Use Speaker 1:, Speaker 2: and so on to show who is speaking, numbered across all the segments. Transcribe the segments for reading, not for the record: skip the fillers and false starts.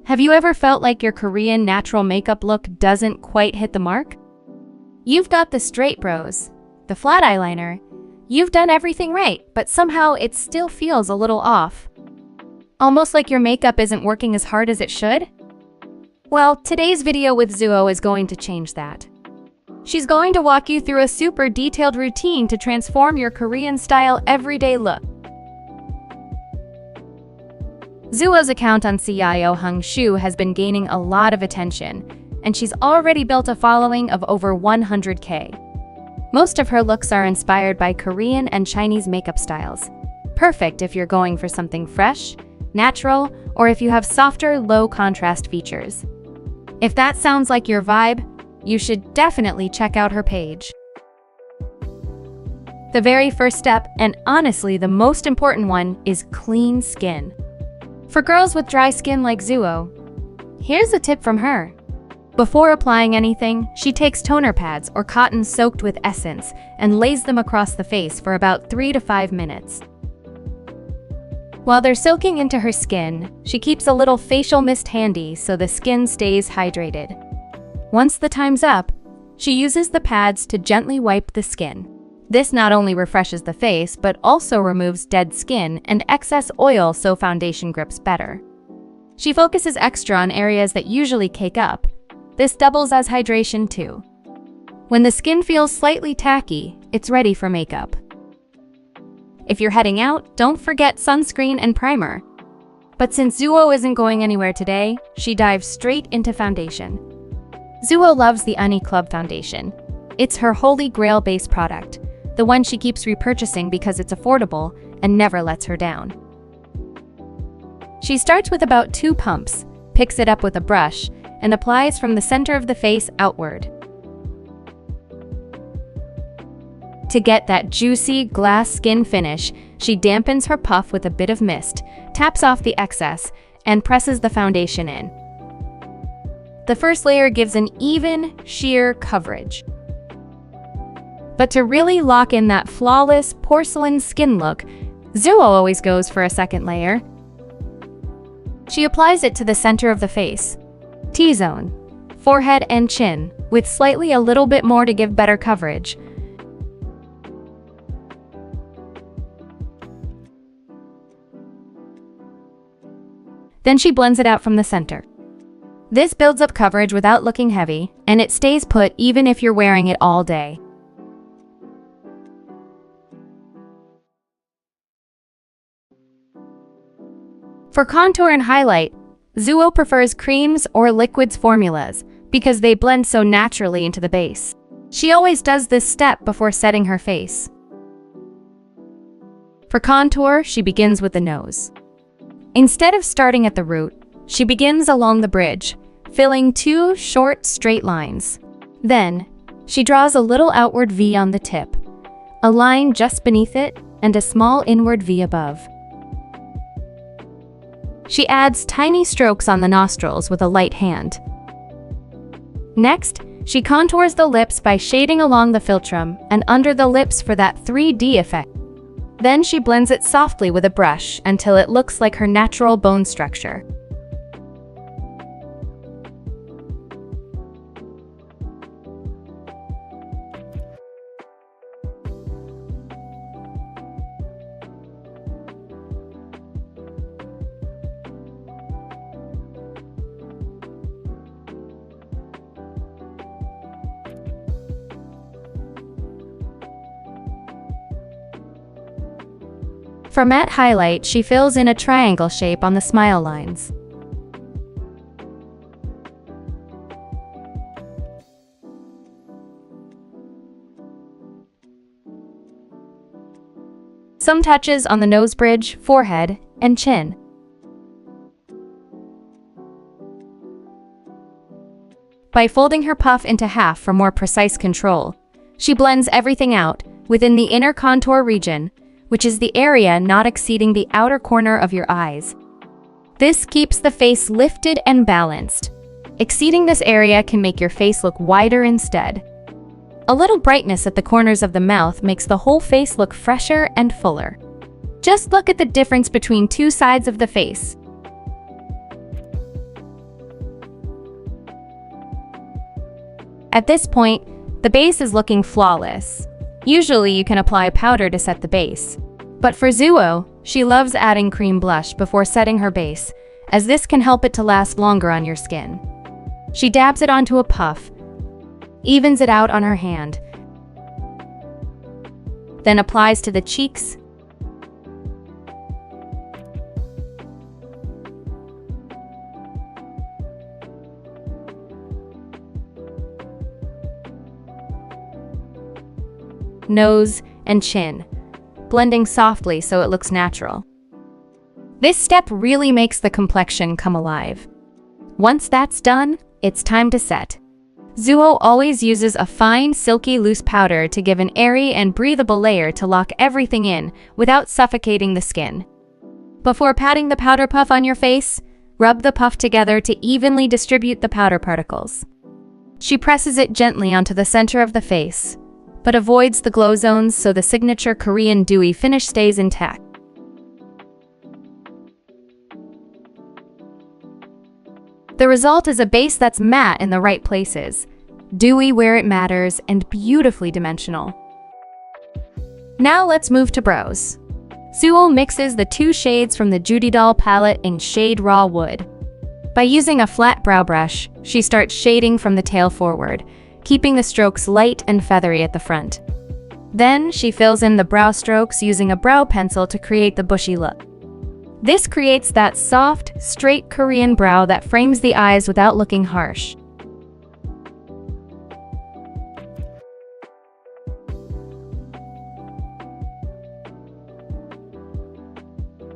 Speaker 1: Have you ever felt like your Korean natural makeup look doesn't quite hit the mark? You've got the straight brows, the flat eyeliner. You've done everything right, but somehow it still feels a little off. Almost like your makeup isn't working as hard as it should? Well, today's video with Zuo is going to change that. She's going to walk you through a super detailed routine to transform your Korean-style everyday look. Zuo's account on XiaoHongShu has been gaining a lot of attention, and she's already built a following of over 100K. Most of her looks are inspired by Korean and Chinese makeup styles. Perfect if you're going for something fresh, natural, or if you have softer, low-contrast features. If that sounds like your vibe, you should definitely check out her page. The very first step, and honestly the most important one, is clean skin. For girls with dry skin like Zuo, here's a tip from her. Before applying anything, she takes toner pads or cotton soaked with essence and lays them across the face for about 3 to 5 minutes. While they're soaking into her skin, she keeps a little facial mist handy so the skin stays hydrated. Once the time's up, she uses the pads to gently wipe the skin. This not only refreshes the face, but also removes dead skin and excess oil so foundation grips better. She focuses extra on areas that usually cake up. This doubles as hydration too. When the skin feels slightly tacky, it's ready for makeup. If you're heading out, don't forget sunscreen and primer. But since Zuo isn't going anywhere today, she dives straight into foundation. Zuo loves the Uni Club foundation. It's her holy grail base product, the one she keeps repurchasing because it's affordable and never lets her down. She starts with about 2 pumps, picks it up with a brush, and applies from the center of the face outward. To get that juicy glass skin finish, she dampens her puff with a bit of mist, taps off the excess, and presses the foundation in. The first layer gives an even, sheer coverage. But to really lock in that flawless porcelain skin look, Zuo always goes for a second layer. She applies it to the center of the face, T-zone, forehead and chin, with slightly a little bit more to give better coverage. Then she blends it out from the center. This builds up coverage without looking heavy, and it stays put even if you're wearing it all day. For contour and highlight, Zuo prefers creams or liquids formulas because they blend so naturally into the base. She always does this step before setting her face. For contour, she begins with the nose. Instead of starting at the root, she begins along the bridge, filling 2 short, straight lines. Then, she draws a little outward V on the tip, a line just beneath it, and a small inward V above. She adds tiny strokes on the nostrils with a light hand. Next, she contours the lips by shading along the philtrum and under the lips for that 3D effect. Then she blends it softly with a brush until it looks like her natural bone structure. For matte highlight, she fills in a triangle shape on the smile lines. Some touches on the nose bridge, forehead, and chin. By folding her puff into half for more precise control, she blends everything out within the inner contour region, which is the area not exceeding the outer corner of your eyes. This keeps the face lifted and balanced. Exceeding this area can make your face look wider instead. A little brightness at the corners of the mouth makes the whole face look fresher and fuller. Just look at the difference between two sides of the face. At this point, the base is looking flawless. Usually you can apply powder to set the base. But for Zuo, she loves adding cream blush before setting her base, as this can help it to last longer on your skin. She dabs it onto a puff, evens it out on her hand, then applies to the cheeks, nose, and chin, blending softly so it looks natural. This step really makes the complexion come alive. Once that's done, it's time to set. Zuo always uses a fine, silky, loose powder to give an airy and breathable layer to lock everything in without suffocating the skin. Before patting the powder puff on your face, rub the puff together to evenly distribute the powder particles. She presses it gently onto the center of the face, but avoids the glow zones so the signature Korean dewy finish stays intact. The result is a base that's matte in the right places, dewy where it matters, and beautifully dimensional. Now let's move to brows. Zuo mixes the two shades from the Judy Doll palette in shade Raw Wood. By using a flat brow brush, she starts shading from the tail forward, keeping the strokes light and feathery at the front. Then she fills in the brow strokes using a brow pencil to create the bushy look. This creates that soft, straight Korean brow that frames the eyes without looking harsh.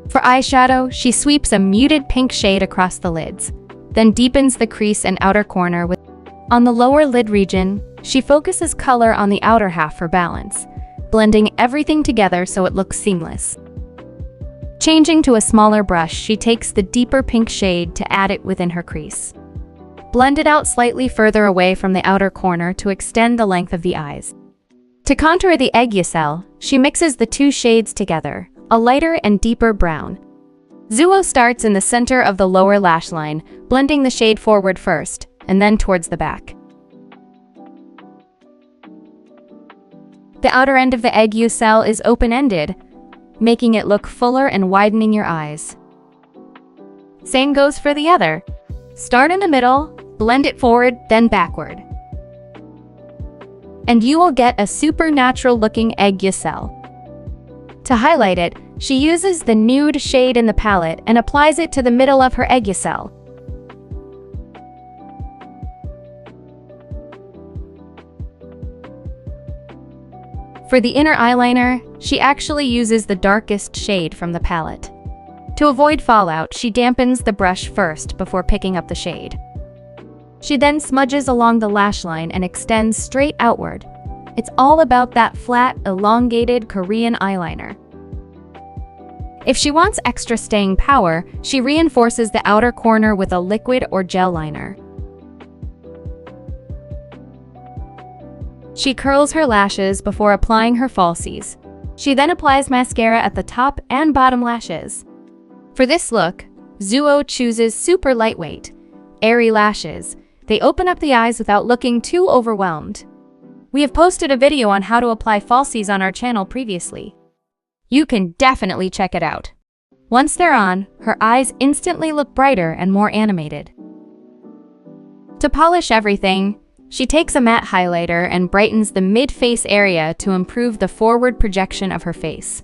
Speaker 1: For eyeshadow, she sweeps a muted pink shade across the lids, then deepens the crease and outer corner with. On the lower lid region, she focuses color on the outer half for balance, blending everything together so it looks seamless. Changing to a smaller brush, she takes the deeper pink shade to add it within her crease. Blend it out slightly further away from the outer corner to extend the length of the eyes. To contour the eyeliner, she mixes the two shades together, a lighter and deeper brown. Zuo starts in the center of the lower lash line, blending the shade forward first, and then towards the back. The outer end of the eyeliner is open-ended, making it look fuller and widening your eyes. Same goes for the other. Start in the middle, blend it forward, then backward. And you will get a supernatural looking eyeliner. To highlight it, she uses the nude shade in the palette and applies it to the middle of her eyeliner. For the inner eyeliner, she actually uses the darkest shade from the palette. To avoid fallout, she dampens the brush first before picking up the shade. She then smudges along the lash line and extends straight outward. It's all about that flat, elongated Korean eyeliner. If she wants extra staying power, she reinforces the outer corner with a liquid or gel liner. She curls her lashes before applying her falsies. She then applies mascara at the top and bottom lashes. For this look, Zuo chooses super lightweight, airy lashes. They open up the eyes without looking too overwhelmed. We have posted a video on how to apply falsies on our channel previously. You can definitely check it out. Once they're on, her eyes instantly look brighter and more animated. To polish everything, she takes a matte highlighter and brightens the mid-face area to improve the forward projection of her face.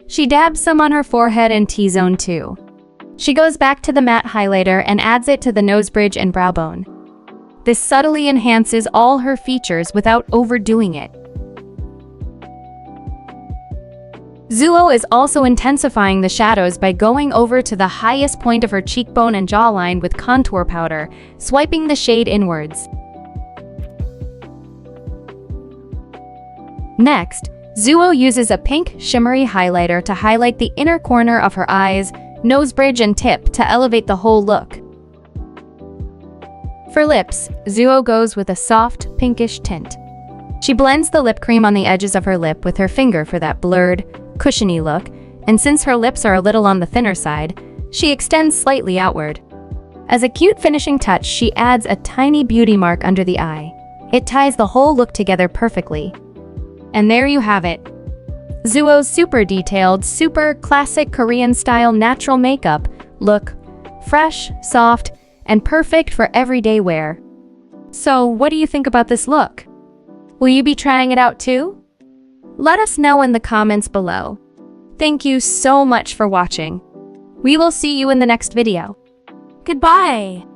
Speaker 1: She dabs some on her forehead and T-zone too. She goes back to the matte highlighter and adds it to the nose bridge and brow bone. This subtly enhances all her features without overdoing it. Zuo is also intensifying the shadows by going over to the highest point of her cheekbone and jawline with contour powder, swiping the shade inwards. Next, Zuo uses a pink, shimmery highlighter to highlight the inner corner of her eyes, nose bridge and tip to elevate the whole look. For lips, Zuo goes with a soft, pinkish tint. She blends the lip cream on the edges of her lip with her finger for that blurred, cushiony look, and since her lips are a little on the thinner side, she extends slightly outward. As a cute finishing touch, she adds a tiny beauty mark under the eye. It ties the whole look together perfectly. And there you have it. Zuo's super detailed, super classic Korean-style natural makeup look, fresh, soft, and perfect for everyday wear. So, what do you think about this look? Will you be trying it out too? Let us know in the comments below. Thank you so much for watching. We will see you in the next video. Goodbye!